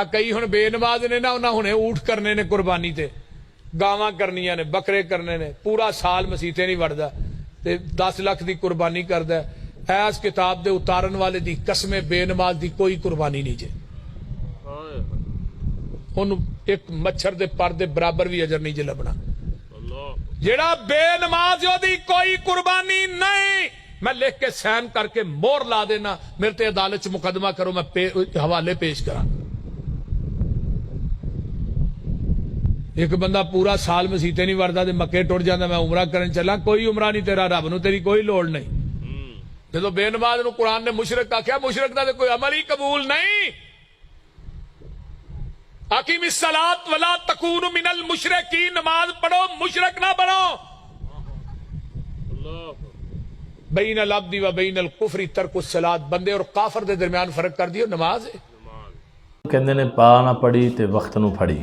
कई हुण बेनमाज ने ना, उन्हें हुणे ऊठ करने ने कुरबानी ते, गावां करनियां ने, बकरे करने ने, पूरा साल मसीते नहीं वड़दा ते 10 लाख की कुरबानी करदा। इस किताब दे उतारन वाले दी कसमे बेनमाज दी कोई कुरबानी नहीं जे, उन्होंने एक मच्छर दे पर दे बराबर भी अजर नहीं जे लभना। जेड़ा बेनमाज ओदी कोई कुर्बानी नहीं। मैं लिख के साइन करके मोहर ला देना, मेरे ते अदालत च मुकदमा करो, मैं हवाले पेश करा। एक बंदा पूरा साल मसीते नहीं वरदा ते मक्के टुट जाता, मैं उमरा करन चला, कोई उमरा नहीं तेरा, रब नूं तेरी कोई लोड़ नहीं। जो बेनमाज नूं कुरान ने मुशरक आख्या, मुशरक दा कोई अमल ही कबूल नहीं। अकीमिस सलात वला तकूनु मिनल मुशरिकीन, नमाज पढ़ो मुशरक ना बनो। बैन अल अब्दी व बैन अल कुफरी तर्कुस सलात, बंदे और काफर दे दरमियान फर्क कर दियो, नमाज है। कहंदे ने पा ना पढ़ी ते वक्त नूं फड़ी।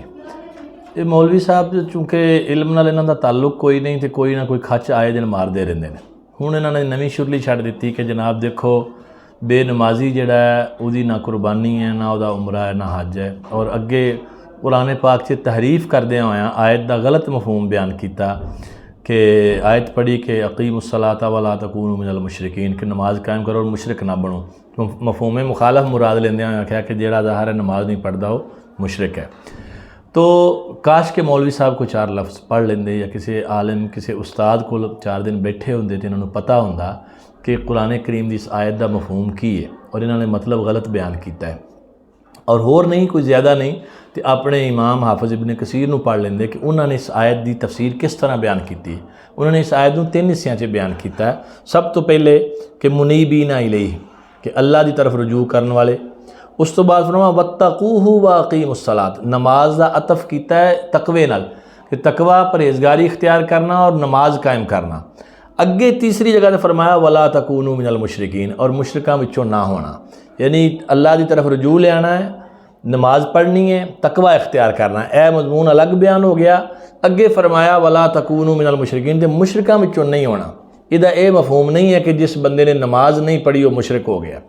ये मौलवी साहब चूंकि इल्म नाल इन्हां दा ताल्लुक कोई नहीं ते कोई ना कोई खच आए दिन मारदे रहिंदे ने। हुण इन्हां ने नवीं शुरली छड्ड दित्ती कि जनाब देखो बेनमाजी जिहड़ा है उहदी ना कुर्बानी है, ना उहदा उमरा है, ना हज है। और अगे कुरान पाक च तहरीफ करदियां होयां आयत दा गलत मफहूम बयान किया कि आयत पढ़ी कि अकीमुस्सलाता वला तकूनु मिनल मुशरिकीन, कि नमाज कायम करो और मुशरिक ना बनो। तो मफहूम मुखालफ मुराद लेंदे होयां आख्या कि जेड़ा ज़ाहिर है नमाज नहीं पढ़दा वो मुशरिक है। तो काश के मौलवी साहब को 4 लफ्ज़ पढ़ लेंदे या किसी आलिम किसी उस्ताद को 4 दिन बैठे होंदे तो इन्होंने पता होंदा कि कुरान करीम की इस आयत का मफहूम की है और इन्होंने मतलब गलत बयान किया है। और होर नहीं कोई ज़्यादा नहीं तो अपने इमाम हाफिज़ इब्न कसीर नूं पढ़ लेंदे कि उन्होंने इस आयत की तफसीर किस तरह बयान की। उन्होंने इस आयत नूं 3 हिस्सों में बयान किया है। सब तो पहले कि मुनीबीना इलैहि, कि अल्लाह की तरफ रुजू करने वाले। उस तो बाद फरमाया वत्तकूहु व अकीमुस्सलात, नमाज का अतफ किया है तकवे नाल कि तकवा परहेजगारी इख्तियार करना और नमाज कायम करना। अगे तीसरी जगह पर फरमाया वला तकूनु मिनल मुशरिकीन, और मुशरिकां विचों ना होना, यानी अल्लाह की तरफ रुजू ले आना है, नमाज पढ़नी है, तकवा इख्तियार करना है। यह मजमून अलग बयान हो गया। अगे फरमाया वला तकूनु मिनल मुशरिकीन, तो मुशरिकां विचों नहीं होना। इहदा यह मफहूम नहीं है कि जिस बंदे ने नमाज नहीं पढ़ी वो मुशरिक हो गया।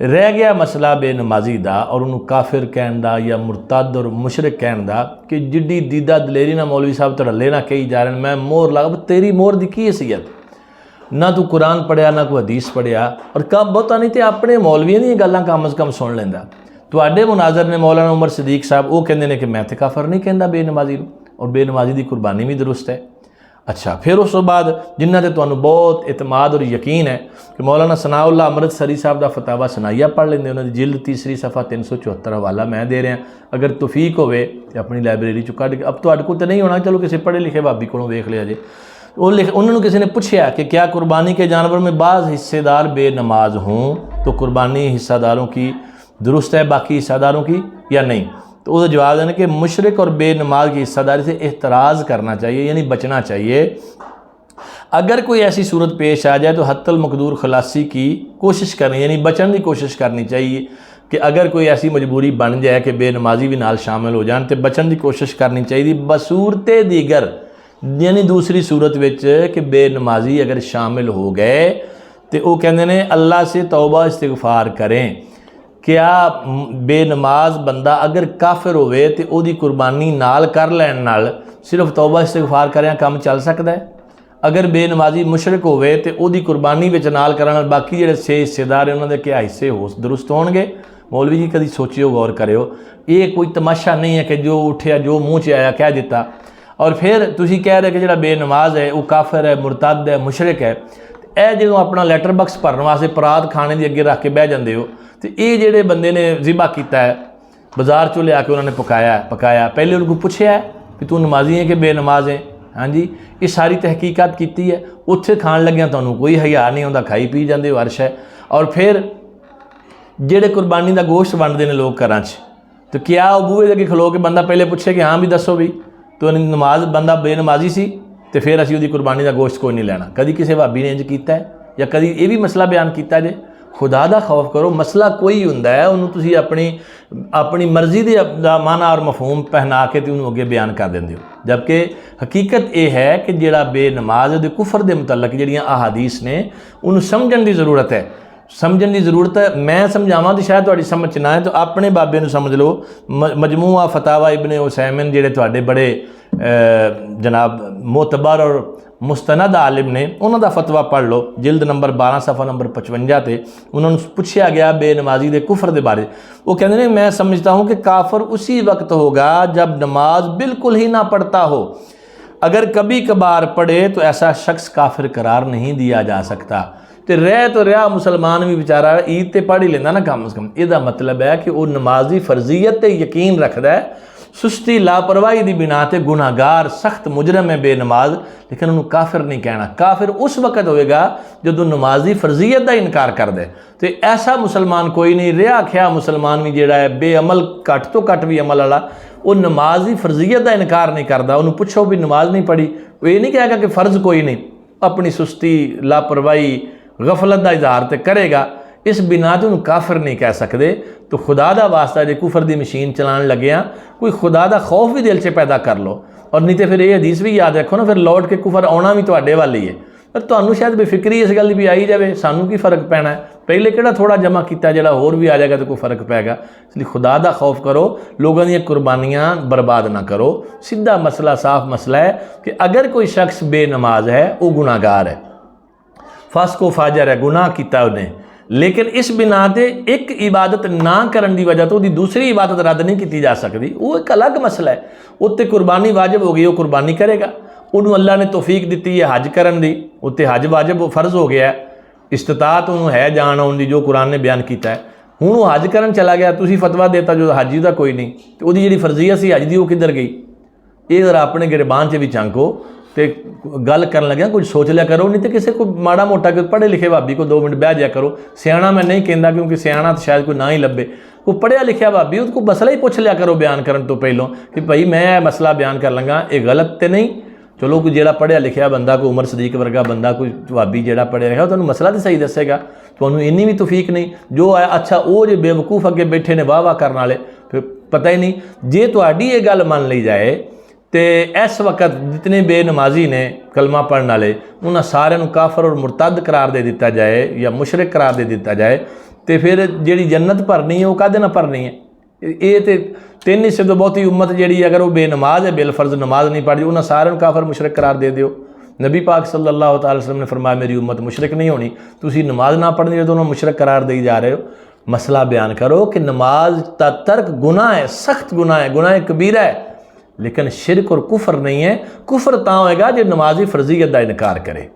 रह गया मसला बेनमाजी का और उन्होंने काफिर कहन दा या मुरतद और मुशरिक कहन दा कि जिड्डी दीदा दलेरी ना मौलवी साहब धड़ल्ले ना कही जा रहे हैं, मैं मोहर लगा, तेरी मोहर की की हैसीयत, ना तू कुरान पढ़िया ना कोई हदीस पढ़िया, और कम बहुता नहीं तो अपने मौलवियों दी गल्लां कम अज़ कम सुन लेंदा। तुहाडे मुनाजर ने मौलाना उमर सदीक साहब, वो कहंदे ने कि मैं तो काफर नहीं कहंदा बेनमाजी नूं, और बेनमाजी की कुर्बानी भी दुरुस्त है। अच्छा, फिर उस तो बाद जिन्हां ते तुहानूं बहुत इतमाद और यकीन है कि मौलाना सनाउल्लाह अमृतसरी साहब का फतावा सनाइया पढ़ लेंदे, उन्होंने जिल्द 3 सफ़ा 374 हवाला मैं दे रहा। अगर तौफीक होवे तो अपनी लाइब्रेरी चो कढ़ के, अब तुहाडे कोल तो नहीं होना, चलो किसी पढ़े लिखे भाभी को वेख लिया जे। वो उन्होंने किसी ने पूछा कि क्या कुर्बानी के जानवर में बाज़ हिस्सेदार बेनमाज हों तो कुर्बानी हिस्सेदारों की दुरुस्त है, बाकी हिस्सेदारों की या नहीं। तो उसका जवाब देना कि मुशरिक और बेनमाज की हिस्सेदारी से एहतराज़ करना चाहिए, यानी बचना चाहिए। अगर कोई ऐसी सूरत पेश आ जाए तो हत्तल मकदूर खलासी की कोशिश करनी, यानी बचने की कोशिश करनी चाहिए कि अगर कोई ऐसी मजबूरी बन जाए कि बेनमाजी भी नाल शामिल हो जाए तो बचने की कोशिश करनी चाहिए। बसूरत दीगर, यानी दूसरी सूरत विच कि बेनमाजी अगर शामिल हो गए तो वो कहते हैं अल्लाह से तौबा इस्तिगफार करें। क्या बेनमाज बंदा अगर काफिर होवे तो उसकी कुर्बानी नाल कर लैन नाल सिर्फ तौबा इस्तिगफार करें काम चल सकता है। अगर बेनमाजी मुशरिक होवे तो उसकी कुर्बानी विच नाल करन नाल बाकी जिहड़े 6 हिस्सेदार उन्होंने क्या हिस्से हो दुरुस्त होणगे। मौलवी जी कभी सोचियो गौर करियो, ये कोई तमाशा नहीं है कि जो उठिया जो मूँह च आया कह दिता और फिर तुसी कह रहे कि जिहड़ा बेनमाज है वो काफिर है, मुरतद है, मुशरिक है। यह जो अपना लैटर बक्स भरन वास्ते परात खाने के अगे रख के बह जाते हो, तो ये जिहड़े बंदे ने जिबा किया है बाजार चो लिया के उन्होंने पकाया पहले उनको पूछया है कि तू नमाजी है कि बेनमाज है। हाँ जी, ये सारी तहकीकात की है। उत्थे खाण लग्या तुहानूं कोई हया नहीं आउंदा, खाई पी जाते हो अर्श है। और फिर जिहड़े कुर्बानी का गोश्त वंडते हैं लोग घरां च, तो क्या वो बूहे अगे खलो के बंदा पहले पूछे कि हाँ भी दसो भी तो नमाज बंदा बेनमाजी सी तो फिर असीं उहदी कुर्बानी का गोश्त कोई नहीं लैना। कभी किसी भाभी ने इंज कीता है या कभी ये भी मसला बयान किया जे। खुदा दा खौफ करो, मसला कोई हुंदा है उन्होंने तुसीं अपनी मर्जी दा माना और मफहूम पहना के तो उन्होंने अगे बयान कर देंदे हो। जबकि हकीकत यह है कि जिहड़ा बेनमाज दे कुफर दे मुतलक जिहड़ियां अहादीस ने उन्होंने समझण की ज़रूरत है। समझने की ज़रूरत है। मैं समझावां तो शायद तुहाडी समझ ना है, तो अपने बाबे नूं समझ लो। मजमूआ फतावा इब्ने उसैमिन जिहड़े तुहाडे बड़े जनाब मोतबर और मुस्तनद आलिम ने, उन्हों का फतवा पढ़ लो, जिल्द नंबर 12 सफ़ा नंबर 55 ते उन्होंने पूछा गया बेनमाजी के कुफर के बारे। वो कहते हैं मैं समझता हूँ कि काफर उसी वक्त होगा जब नमाज बिल्कुल ही ना पढ़ता हो। अगर कभी कभार पढ़े तो ऐसा शख्स काफिर करार नहीं दिया जा सकता। तो रहा मुसलमान भी बेचारा ईद ते पढ़ ही लेंदा ना कम से कम। इसका मतलब है कि वह नमाजी फर्जीयत ते यकीन रखता है, सुस्ती लापरवाही की बिना ते गुनाहगार सख्त मुजरम है बेनमाज, लेकिन उन्होंने काफिर नहीं कहना। काफिर उस वक्त होएगा जो नमाजी फर्जीयत का इनकार कर दे। तो ऐसा मुसलमान कोई नहीं रहा। आख्या मुसलमान भी जोड़ा है बेअमल घट तो घट भी अमल वाला, वो नमाज की फर्जीयत का इनकार नहीं करता। उन्होंने पूछो भी नमाज नहीं पढ़ी, वो ये नहीं कहेगा कि फ़र्ज़ कोई नहीं, अपनी सुस्ती लापरवाही गफलत का इजहार तो करेगा। इस बिना तो उन्होंने काफिर नहीं कह सकते। तो खुदा का वास्ता जो कुफर की मशीन चलान लगे हैं, कोई खुदा का खौफ भी दिल से पैदा कर लो, और नहीं तो फिर ये हदीस भी याद रखो ना, फिर लौट के कुफर आना भी तुहाडे वाल ही है। पर तुहानू शायद बेफिक्री इस गल भी आई जाए, सानू की फ़र्क पैना है, पहले किहड़ा थोड़ा जमा किया जोड़ा होर भी आ जाएगा तो कोई फ़र्क पैगा। इसलिए खुदा का खौफ करो, लोगों दी कुर्बानियाँ बर्बाद ना करो। सीधा मसला साफ मसला है कि अगर कोई शख्स बेनमाज है वो गुनाहगार है, फास्को फाजर है, गुनाह किया उन्हें, लेकिन इस बिना ते एक इबादत ना करने की वजह तो उसकी दूसरी इबादत रद्द नहीं की जा सकती। वो एक अलग मसला है। उत्ते कुर्बानी वाजिब हो गई, वो कुर्बानी करेगा। उन्होंने अल्लाह ने तौफीक दी है हज करन दी, उत्ते हज वाजिब फर्ज हो गया है, इस्तिताअत उन्होंने है जान आने की, जो कुरान ने बयान किया है। हुण वो हज करन चला गया, तुसी फतवा देता जो हज का कोई नहीं, तो वो जी फर्जीयत सी हज की वो किधर गई? ये जरा अपने गिरबान से भी झांको तो गल कर लगे कुछ सोच लिया करो। नहीं तो किसी को माड़ा मोटा कोई पढ़े लिखे भाभी को 2 मिनट बह जाया करो। सियाणा मैं नहीं कहता, क्योंकि सियाणा तो शायद कोई ना ही लभे। कोई पढ़िया लिखा भाभी उसको मसला ही पूछ लिया करो बयान करने तो पहलों कि भाई मैं मसला बयान कर लगा, ये गलत तो नहीं। चलो कोई जो पढ़िया लिखा बंदा, कोई उमर सदीक वर्गा बंदा, कोई भाभी जो पढ़िया लिखा तो मसला तो सही दसेगा। तो इन्नी भी तौफीक नहीं जो है। अच्छा वो जो बेवकूफ़ अगे बैठे ने वाह वाह करने वाले, फिर पता ही नहीं। जे तुहाडी ये गल मान ली जाए तो इस वक्त जितने बेनमाजी ने कलमा पढ़ने वाले, उन्होंने सारे काफर और मुरतद करार दे दिता जाए या मुशरिक करार दे दिता जाए, तो फिर जी जन्नत भरनी है वो कहदे ना भरनी है? ये तो 3 हिस्से तो बहुती उम्मत जी अगर वो बेनमाज है, बिलफर्ज नमाज नहीं पढ़ती, उन्होंने सारे काफर मुशरिक करार दे दियो। नबी पाक सल्लल्लाहु अलैहि वसल्लम ने फरमाया मेरी उम्मत मुशरिक नहीं होनी। तुसी नमाज ना पढ़नी है तो उन्होंने मुशरिक करार दी जा रहे हो। मसला बयान करो कि नमाज का तर्क गुनाह है, सख्त गुनाह है, गुनाह कबीरा है, लेकिन शिरक और कुफर नहीं है। कुफर तां होएगा जो नमाजी फर्जीयत का इनकार करे।